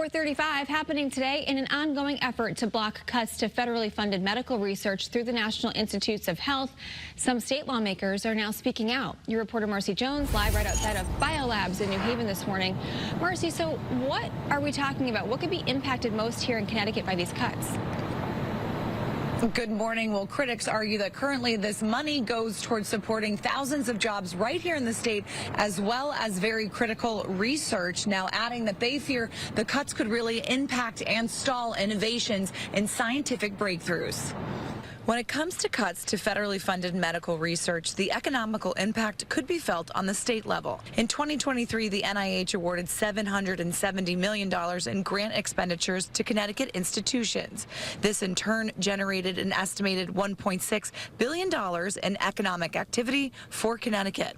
4:35 happening today in an ongoing effort to block cuts to federally funded medical research through the National Institutes of Health. Some state lawmakers are now speaking out. Your reporter Marcy Jones live right outside of BioLabs in New Haven this morning. Marcy, so what are we talking about? What could be impacted most here in Connecticut by these cuts? Good morning. Well, critics argue that currently this money goes towards supporting thousands of jobs right here in the state, as well as very critical research. Now adding that they fear the cuts could really impact and stall innovations in scientific breakthroughs. When it comes to cuts to federally funded medical research, the economical impact could be felt on the state level. In 2023, the NIH awarded $770 million in grant expenditures to Connecticut institutions. This in turn generated an estimated $1.6 billion in economic activity for Connecticut.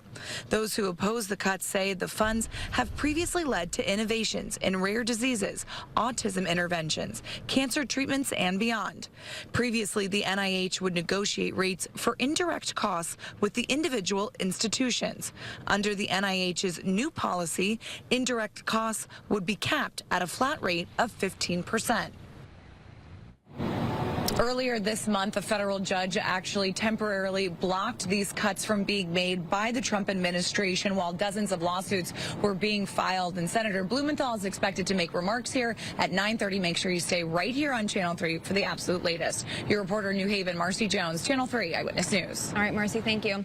Those who oppose the cuts say the funds have previously led to innovations in rare diseases, autism interventions, cancer treatments, and beyond. Previously, the NIH would negotiate rates for indirect costs with the individual institutions. Under the NIH's new policy, indirect costs would be capped at a flat rate of 15%. Earlier this month, a federal judge actually temporarily blocked these cuts from being made by the Trump administration while dozens of lawsuits were being filed. And Senator Blumenthal is expected to make remarks here at 9:30. Make sure you stay right here on Channel 3 for the absolute latest. Your reporter in New Haven, Marcy Jones, Channel 3 Eyewitness News. All right, Marcy, thank you.